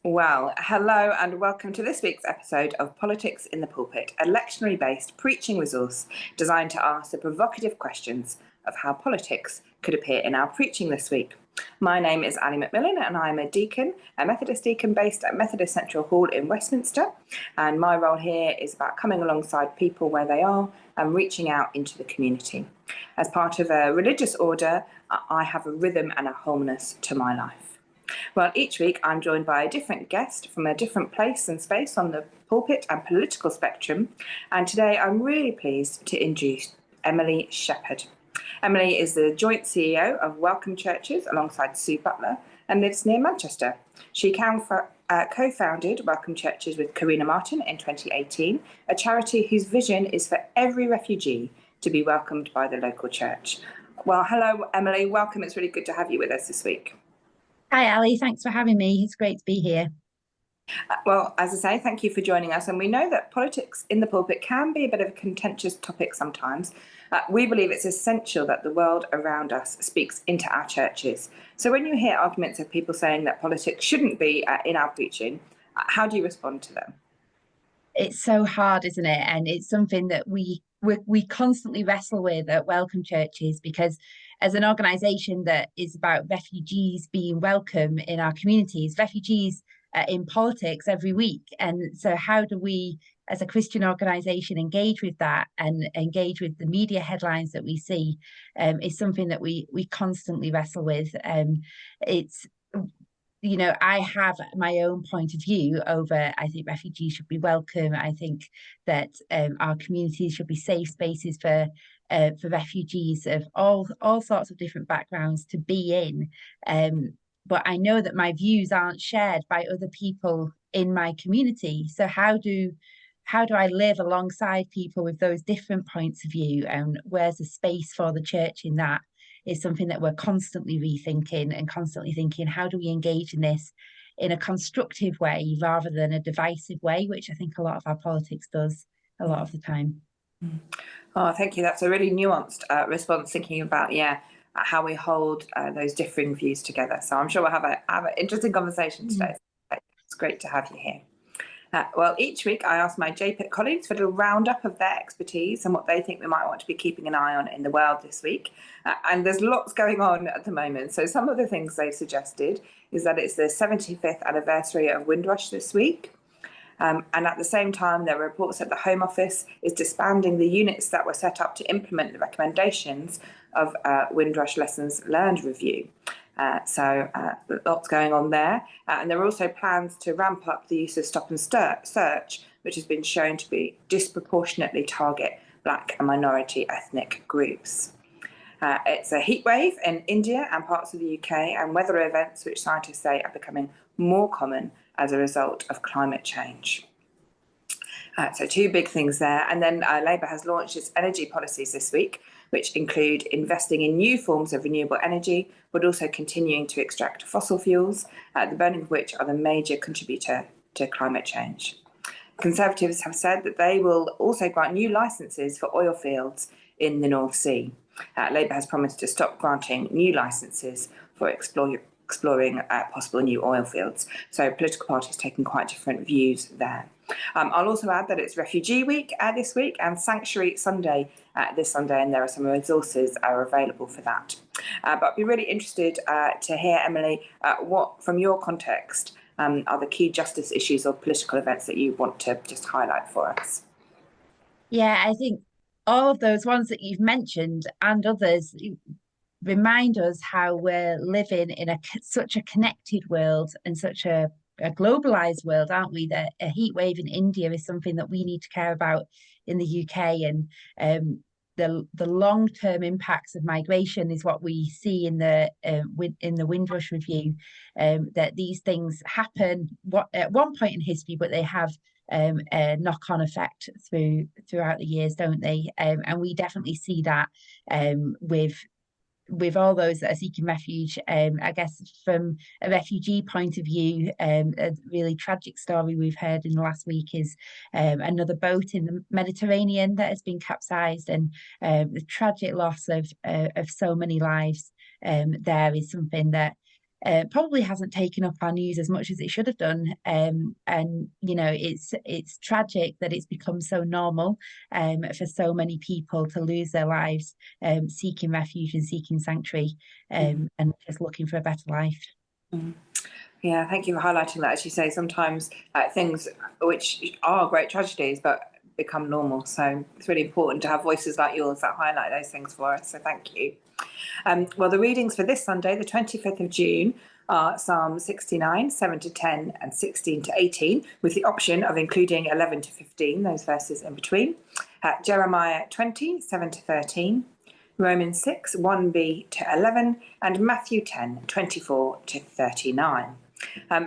Well, hello and welcome to this week's episode of Politics in the Pulpit, a lectionary-based preaching resource designed to ask the provocative questions of how politics could appear in our preaching this week. My name is Ali Macmillan and I'm a deacon, a Methodist deacon based at Methodist Central Hall in Westminster, and my role here is about coming alongside people where they are and reaching out into the community. As part of a religious order, I have a rhythm and a wholeness to my life. Well, each week I'm joined by a different guest from a different place and space on the pulpit and political spectrum, and today I'm really pleased to introduce Emily Shepherd. Emily is the joint CEO of Welcome Churches alongside Sue Butler and lives near Manchester. She co-founded Welcome Churches with Karina Martin in 2018, a charity whose vision is for every refugee to be welcomed by the local church. Well, hello, Emily. Welcome. It's really good to have you with us this week. Hi, Ali. Thanks for having me. It's great to be here. Well, as I say, thank you for joining us. And we know that politics in the pulpit can be a bit of a contentious topic sometimes. We believe it's essential that the world around us speaks into our churches. So when you hear arguments of people saying that politics shouldn't be in our preaching, how do you respond to them? It's so hard, isn't it? And it's something that we constantly wrestle with at Welcome Churches, because as an organisation that is about refugees being welcome in our communities, refugees in politics every week. And so how do we, as a Christian organisation, engage with that and engage with the media headlines that we see is something that we constantly wrestle with. It's I have my own point of view over, I think refugees should be welcome. I think that our communities should be safe spaces for refugees of all sorts of different backgrounds to be in. But I know that my views aren't shared by other people in my community. So how do I live alongside people with those different points of view, and where's the space for the church in that? Is something that we're constantly rethinking and constantly thinking, how do we engage in this in a constructive way rather than a divisive way, which I think a lot of our politics does a lot of the time. Oh, thank you. That's a really nuanced response, thinking about, how we hold those differing views together. So I'm sure we'll have an interesting conversation today. It's great to have you here. Well, each week I ask my JPIT colleagues for a little roundup of their expertise and what they think we might want to be keeping an eye on in the world this week. And there's lots going on at the moment. So some of the things they've suggested is that it's the 75th anniversary of Windrush this week. And at the same time, there are reports that the Home Office is disbanding the units that were set up to implement the recommendations of Windrush Lessons Learned Review. So lots going on there. And there are also plans to ramp up the use of stop and search, which has been shown to be disproportionately target Black and minority ethnic groups. It's a heat wave in India and parts of the UK, and weather events which scientists say are becoming more common as a result of climate change. So two big things there. And then Labour has launched its energy policies this week, which include investing in new forms of renewable energy, but also continuing to extract fossil fuels, the burning of which are the major contributor to climate change. Conservatives have said that they will also grant new licences for oil fields in the North Sea. Labour has promised to stop granting new licences for exploring possible new oil fields. So political parties taking quite different views there. I'll also add that it's Refugee Week this week and Sanctuary Sunday this Sunday, and there are some resources are available for that. But I'd be really interested to hear, Emily, what from your context are the key justice issues or political events that you want to just highlight for us? Yeah, I think all of those ones that you've mentioned and others remind us how we're living in such a connected world and such a globalized world, aren't we? That a heat wave in India is something that we need to care about in the UK, and the long-term impacts of migration is what we see in the Windrush Review. That these things happen at one point in history, but they have a knock-on effect throughout the years, don't they? And we definitely see that with all those that are seeking refuge. I guess from a refugee point of view, a really tragic story we've heard in the last week is another boat in the Mediterranean that has been capsized, and the tragic loss of so many lives there is something that probably hasn't taken up our news as much as it should have done. And it's tragic that it's become so normal for so many people to lose their lives seeking refuge and seeking sanctuary and just looking for a better life. Yeah, thank you for highlighting that. As you say, sometimes things which are great tragedies but become normal. So it's really important to have voices like yours that highlight those things for us. So thank you. Well, the readings for this Sunday, the 25th of June, are Psalm 69, 7 to 10 and 16 to 18, with the option of including 11 to 15, those verses in between. Jeremiah 20, 7 to 13, Romans 6, 1b to 11, and Matthew 10, 24 to 39.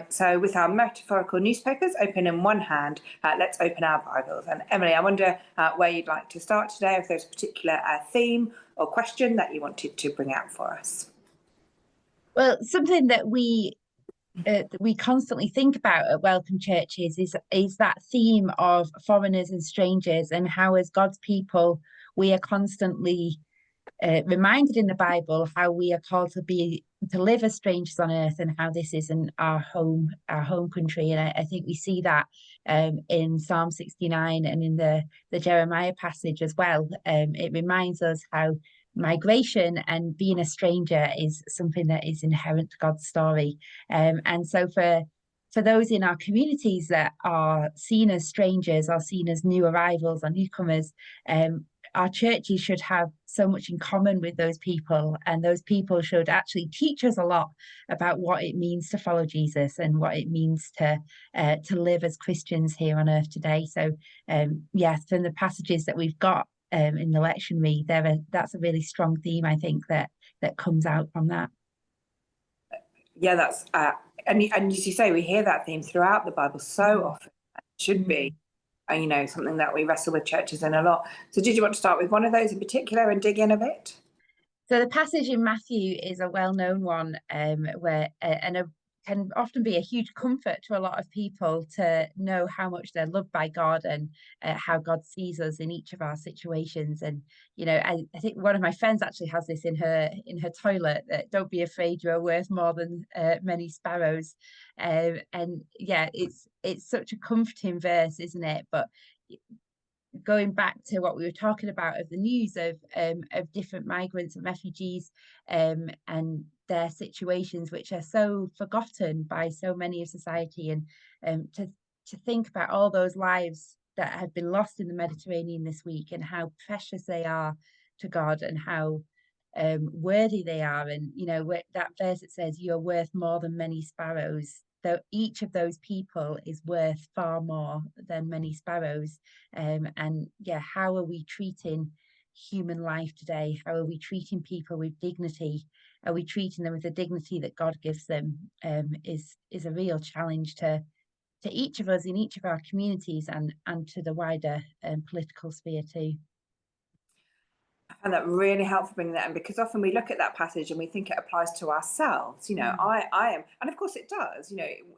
So with our metaphorical newspapers open in one hand, let's open our Bibles. And Emily, I wonder where you'd like to start today, if there's a particular theme or question that you wanted to bring out for us. Well, something that we constantly think about at Welcome Churches is that theme of foreigners and strangers, and how as God's people we are constantly reminded in the Bible how we are called to live as strangers on earth, and how this isn't our home country. And I think we see that in Psalm 69 and in the Jeremiah passage as well. It reminds us how migration and being a stranger is something that is inherent to God's story. And so for those in our communities that are seen as strangers or seen as new arrivals or newcomers, our churches should have so much in common with those people, and those people should actually teach us a lot about what it means to follow Jesus and what it means to live as Christians here on earth today. So yes, from the passages that we've got in the lectionary, that's a really strong theme, I think, that comes out from that. Yeah, that's and as you say, we hear that theme throughout the Bible so often. It should be something that we wrestle with churches in a lot. So did you want to start with one of those in particular and dig in a bit? So the passage in Matthew is a well-known one, where can often be a huge comfort to a lot of people to know how much they're loved by God, and how God sees us in each of our situations. And I think one of my friends actually has this in her toilet, that don't be afraid, you are worth more than many sparrows. And yeah, it's such a comforting verse, isn't it? But going back to what we were talking about of the news of different migrants and refugees and their situations, which are so forgotten by so many of society, and to think about all those lives that have been lost in the Mediterranean this week, and how precious they are to God, and how worthy they are. And that verse that says you're worth more than many sparrows, though each of those people is worth far more than many sparrows. And yeah, how are we treating human life today? How are we treating people with dignity? Are we treating them with the dignity that God gives them? Is a real challenge to each of us in each of our communities, and to the wider political sphere too. I find that really helpful bringing that in, because often we look at that passage and we think it applies to ourselves. I am, and of course it does.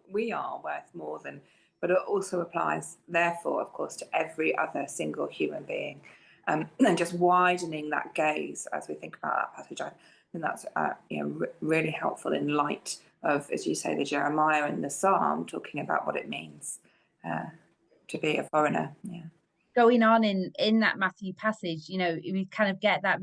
We are worth more than, but it also applies, therefore, of course, to every other single human being. And just widening that gaze as we think about that passage, I think that's really helpful in light of, as you say, the Jeremiah and the Psalm talking about what it means to be a foreigner. Yeah. Going on in that Matthew passage, we kind of get that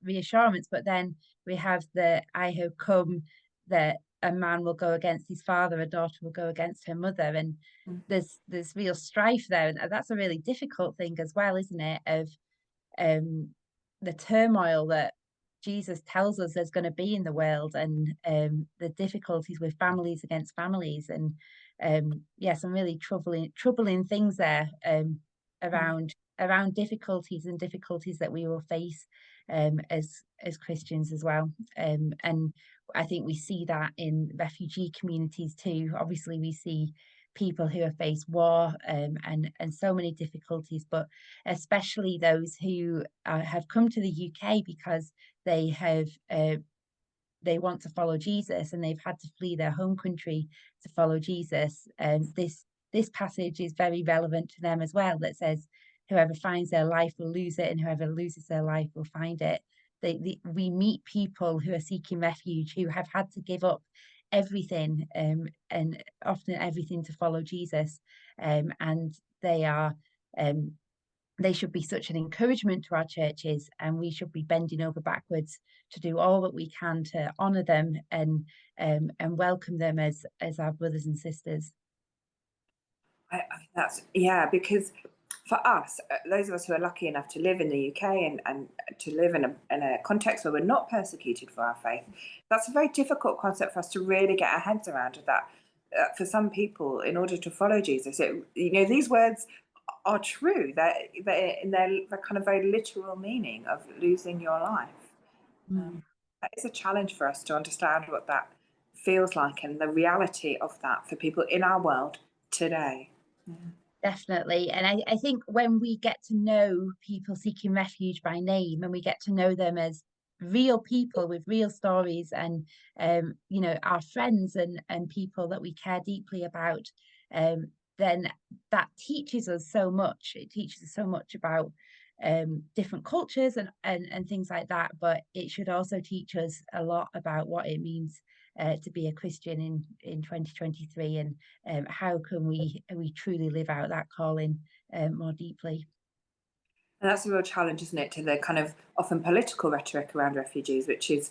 reassurance, but then we have the I have come, that a man will go against his father, a daughter will go against her mother, and there's real strife there, and that's a really difficult thing as well, isn't it? Of the turmoil that Jesus tells us there's going to be in the world, and the difficulties with families against families, and some really troubling things there. Around difficulties that we will face as Christians as well. And I think we see that in refugee communities too. Obviously, we see people who have faced war and so many difficulties, but especially those who have come to the UK because they have they want to follow Jesus, and they've had to flee their home country to follow Jesus. This passage is very relevant to them as well, that says whoever finds their life will lose it, and whoever loses their life will find it. We meet people who are seeking refuge, who have had to give up everything, and often everything to follow Jesus, and they are. They should be such an encouragement to our churches, and we should be bending over backwards to do all that we can to honour them and welcome them as our brothers and sisters. I think that's, because for us, those of us who are lucky enough to live in the UK and to live in a context where we're not persecuted for our faith, that's a very difficult concept for us to really get our heads around. That for some people, in order to follow Jesus, these words are true. They're in their kind of very literal meaning of losing your life. That is a challenge for us to understand what that feels like and the reality of that for people in our world today. Definitely. And I think when we get to know people seeking refuge by name, and we get to know them as real people with real stories, and our friends and people that we care deeply about, then that teaches us so much. It teaches us so much about different cultures and things like that, but it should also teach us a lot about what it means to be a Christian in 2023, and how can we truly live out that calling more deeply. And that's a real challenge, isn't it, to the kind of often political rhetoric around refugees, which is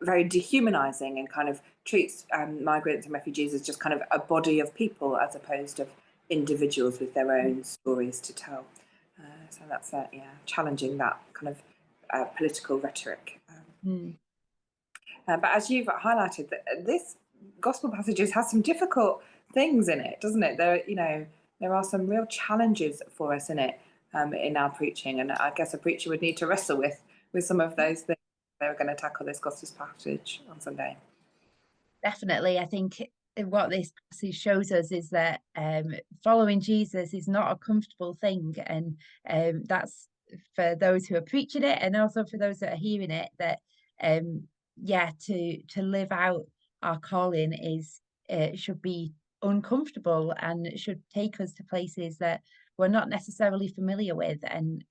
very dehumanizing and kind of treats migrants and refugees as just kind of a body of people as opposed to individuals with their own stories to tell. So that's challenging that kind of political rhetoric. But as you've highlighted, this gospel passages has some difficult things in it, doesn't it? There are some real challenges for us in it, in our preaching, and I guess a preacher would need to wrestle with some of those things. They were going to tackle this gospel passage on Sunday. Definitely, I think what this passage shows us is that following Jesus is not a comfortable thing, and that's for those who are preaching it, and also for those that are hearing it. That to live out our calling is should be uncomfortable, and it should take us to places that we're not necessarily familiar with, and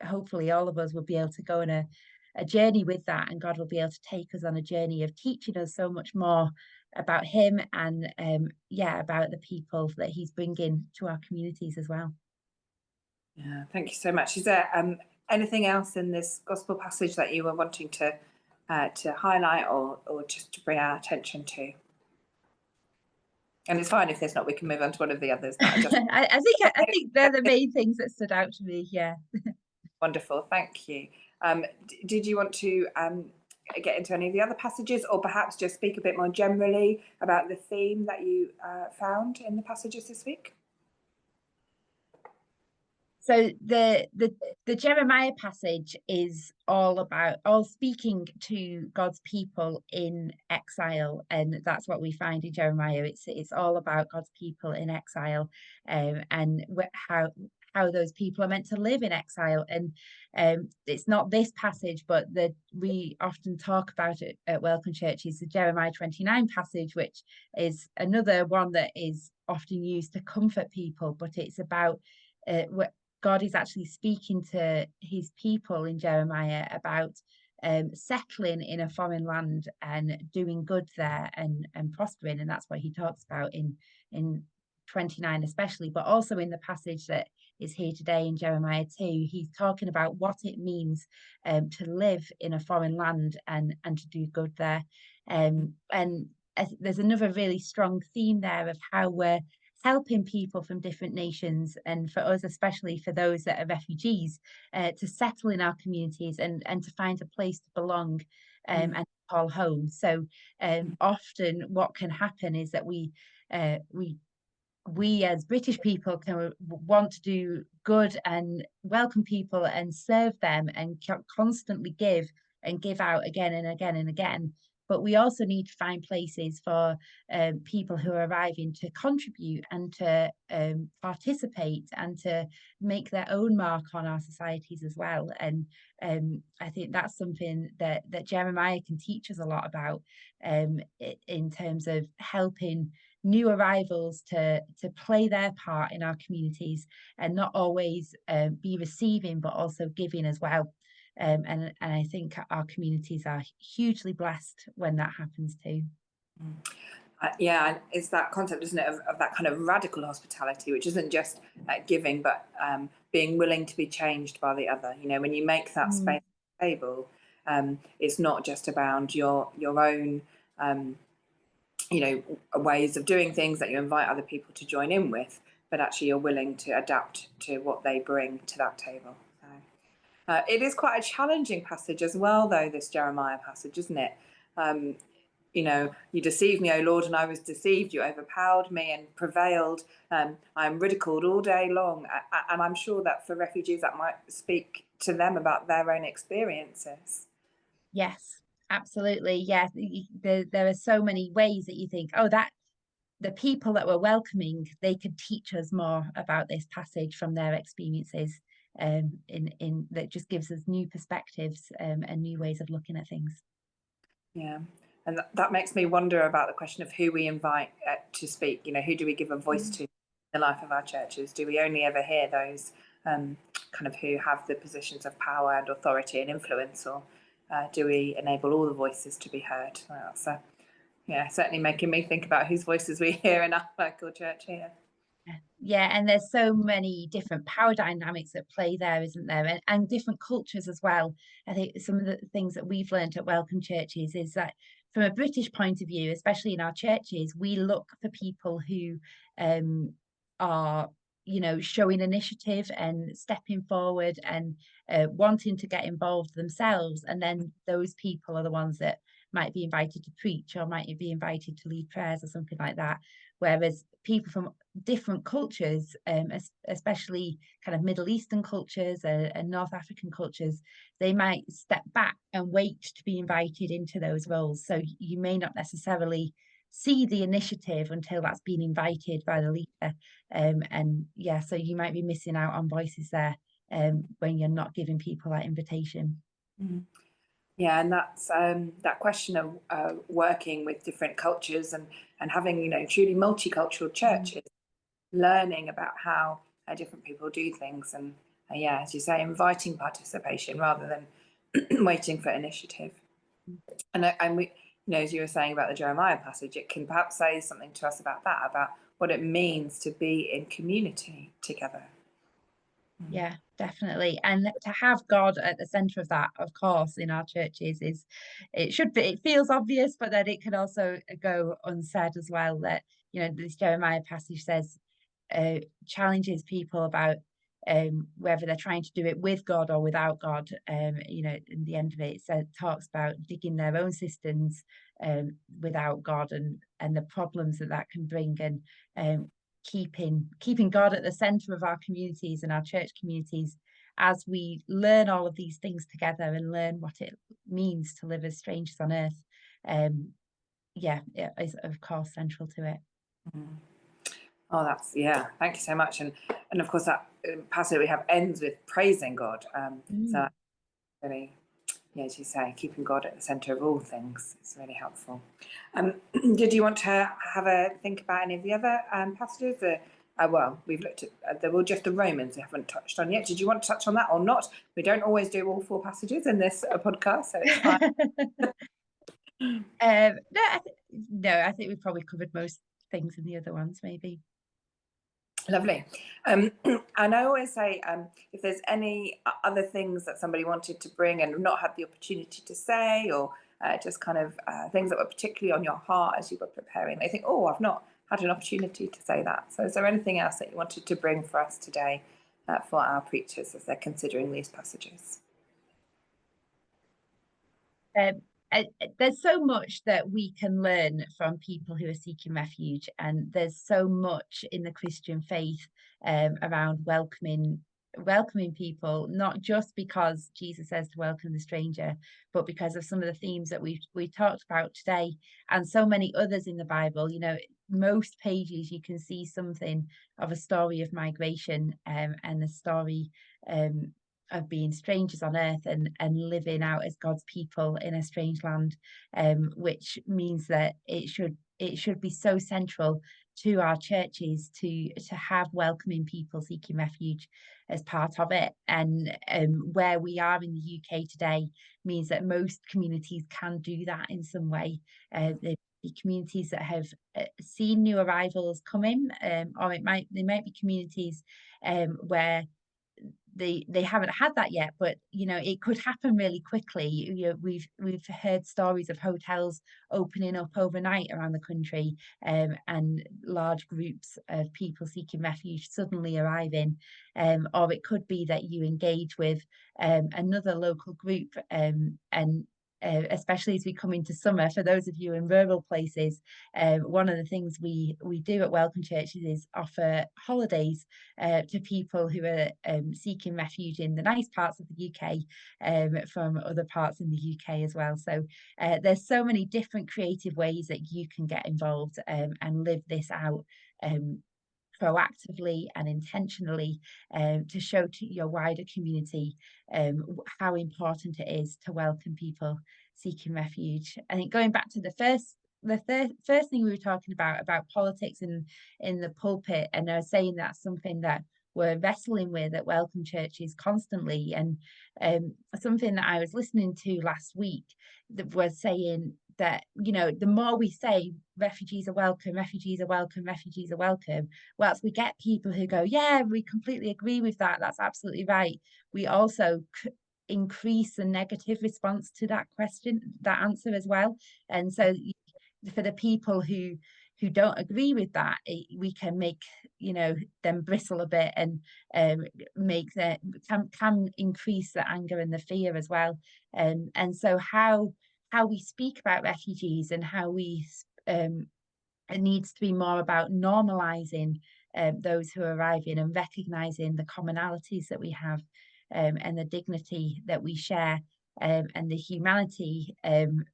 hopefully all of us will be able to go on a journey with that, and God will be able to take us on a journey of teaching us so much more about him, and about the people that he's bringing to our communities as well. Yeah, thank you so much. Is there anything else in this gospel passage that you were wanting to highlight or just to bring our attention to? And it's fine if there's not, we can move on to one of the others. But I think they're the main things that stood out to me. Yeah. Wonderful, thank you. Did you want to get into any of the other passages, or perhaps just speak a bit more generally about the theme that you found in the passages this week? So the Jeremiah passage is all speaking to God's people in exile, and that's what we find in Jeremiah. It's all about God's people in exile, and how those people are meant to live in exile. And it's not this passage, but we often talk about it at Welcome Church, is the Jeremiah 29 passage, which is another one that is often used to comfort people, but it's about God is actually speaking to his people in Jeremiah about settling in a foreign land and doing good there and prospering. And that's what he talks about in 29 especially, but also in the passage that is here today in Jeremiah 2, he's talking about what it means to live in a foreign land and to do good there. And there's another really strong theme there of how we're helping people from different nations, and for us, especially for those that are refugees, to settle in our communities and to find a place to belong and call home. So often what can happen is that we as British people can want to do good and welcome people and serve them and constantly give out again and again and again. But we also need to find places for people who are arriving to contribute and to participate and to make their own mark on our societies as well. And I think that's something that Jeremiah can teach us a lot about in terms of helping new arrivals to play their part in our communities and not always be receiving, but also giving as well. And I think our communities are hugely blessed when that happens too. Yeah, it's that concept, isn't it, of that kind of radical hospitality, which isn't just giving, but being willing to be changed by the other. You know, when you make that space at the table, it's not just about your own, you know, ways of doing things that you invite other people to join in with, but actually you're willing to adapt to what they bring to that table. So, it is quite a challenging passage as well, though, this Jeremiah passage, isn't it? You know, you deceived me, O Lord, and I was deceived. You overpowered me and prevailed. I am ridiculed all day long. And I'm sure that for refugees, that might speak to them about their own experiences. Yes, absolutely. Yeah, there are so many ways that you think, oh, that the people that we're welcoming, they could teach us more about this passage from their experiences. In that just gives us new perspectives and new ways of looking at things. Yeah. And that makes me wonder about the question of who we invite to speak. You know, who do we give a voice to in the life of our churches? Do we only ever hear those kind of who have the positions of power and authority and influence, or do we enable all the voices to be heard? Well, that's certainly making me think about whose voices we hear in our local church here. Yeah, and there's so many different power dynamics at play there, isn't there? And different cultures as well. I think some of the things that we've learned at Welcome Churches is that from a British point of view, especially in our churches, we look for people who are, you know, showing initiative and stepping forward and wanting to get involved themselves. And then those people are the ones that might be invited to preach or might be invited to lead prayers or something like that. Whereas people from different cultures, especially kind of Middle Eastern cultures and North African cultures, they might step back and wait to be invited into those roles. So you may not necessarily see the initiative until that's been invited by the leader. And yeah, so you might be missing out on voices there when you're not giving people that invitation. Mm. Yeah, and that's that question of working with different cultures and having, you know, truly multicultural churches, learning about how different people do things, and yeah, as you say, inviting participation rather than waiting for initiative. And we, you know, as you were saying about the Jeremiah passage, it can perhaps say something to us about that, about what it means to be in community together. Yeah, definitely. And to have God at the center of that, of course, in our churches is, it should be, it feels obvious, but then it can also go unsaid as well that, you know, this Jeremiah passage says, challenges people about whether they're trying to do it with God or without God. You know, in the end of it, it talks about digging their own cisterns without God and the problems that that can bring, and keeping God at the center of our communities and our church communities as we learn all of these things together and learn what it means to live as strangers on earth. Yeah, it is of course central to it. Mm. Oh, that's, yeah. Thank you so much. And of course that passage we have ends with praising God. So really, yeah, as you say, keeping God at the centre of all things is really helpful. Did you want to have a think about any of the other passages? Well, we've looked at there were just the Romans we haven't touched on yet. Did you want to touch on that or not? We don't always do all 4 passages in this podcast, so it's fine. No, I think we've probably covered most things in the other ones, maybe. Lovely. And I always say, if there's any other things that somebody wanted to bring and not had the opportunity to say, or just kind of things that were particularly on your heart as you were preparing, they think, oh, I've not had an opportunity to say that. So is there anything else that you wanted to bring for us today for our preachers as they're considering these passages? There's so much that we can learn from people who are seeking refuge, and there's so much in the Christian faith around welcoming people, not just because Jesus says to welcome the stranger, but because of some of the themes that we talked about today, and so many others in the Bible. You know, most pages you can see something of a story of migration and a story of being strangers on earth and living out as God's people in a strange land, which means that it should be so central to our churches to have welcoming people seeking refuge as part of it. And where we are in the UK today means that most communities can do that in some way. be communities that have seen new arrivals come in, or they might be communities where they haven't had that yet, but it could happen really quickly. We've heard stories of hotels opening up overnight around the country, and large groups of people seeking refuge suddenly arriving, or it could be that you engage with another local group, and especially as we come into summer, for those of you in rural places, one of the things we do at Welcome Churches is offer holidays to people who are seeking refuge in the nice parts of the UK, from other parts in the UK as well. So there's so many different creative ways that you can get involved and live this out proactively and intentionally, to show to your wider community how important it is to welcome people seeking refuge. I think going back to the first thing we were talking about politics in the pulpit, and I was saying that's something that we're wrestling with at Welcome Churches constantly, and something that I was listening to last week that was saying that the more we say refugees are welcome, refugees are welcome, refugees are welcome, whilst we get people who go, yeah, we completely agree with that, that's absolutely right, we also increase the negative response to that answer as well. And so for the people who don't agree with that, we can make them bristle a bit, and make that can increase the anger and the fear as well. And so how we speak about refugees, and how we it needs to be more about normalizing those who are arriving, and recognizing the commonalities that we have, and the dignity that we share, and the humanity,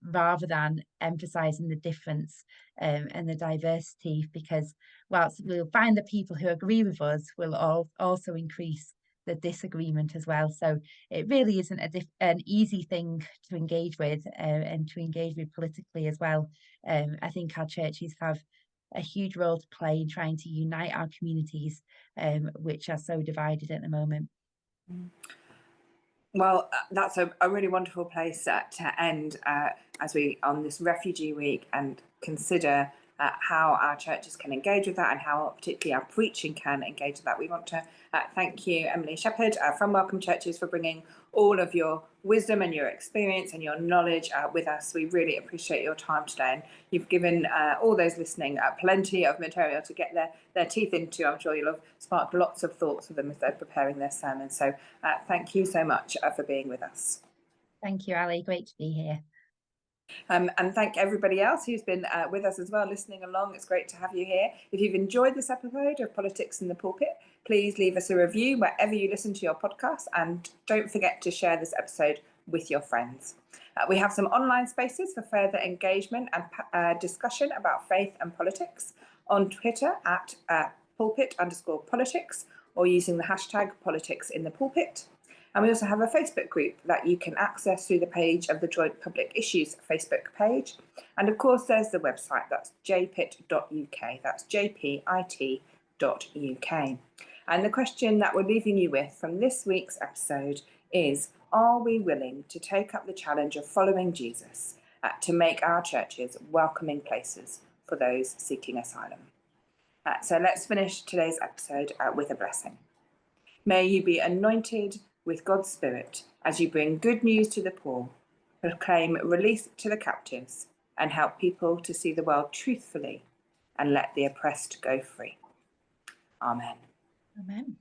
rather than emphasizing the difference and the diversity, because whilst we'll find the people who agree with us, will also increase the disagreement as well. So it really isn't an easy thing to engage with, and to engage with politically as well. I think our churches have a huge role to play in trying to unite our communities, which are so divided at the moment. Well, that's a really wonderful place to end as we on this Refugee Week, and consider how our churches can engage with that, and how particularly our preaching can engage with that. We want to thank you, Emily Shepherd from Welcome Churches, for bringing all of your wisdom and your experience and your knowledge with us. We really appreciate your time today, and you've given all those listening plenty of material to get their teeth into. I'm sure you'll have sparked lots of thoughts for them as they're preparing their sermon. So thank you so much for being with us. Thank you, Ali. Great to be here. And thank everybody else who's been with us as well, listening along. It's great to have you here. If you've enjoyed this episode of Politics in the Pulpit, please leave us a review wherever you listen to your podcast, and don't forget to share this episode with your friends. We have some online spaces for further engagement and discussion about faith and politics on Twitter at @pulpit_politics, or using the hashtag Politics in the Pulpit. And we also have a Facebook group that you can access through the page of the Joint Public Issues Facebook page. And of course, there's the website, that's jpit.uk, that's jpit.uk. And the question that we're leaving you with from this week's episode is, are we willing to take up the challenge of following Jesus to make our churches welcoming places for those seeking asylum? So let's finish today's episode with a blessing. May you be anointed with God's Spirit as you bring good news to the poor, proclaim release to the captives, and help people to see the world truthfully and let the oppressed go free. Amen. Amen.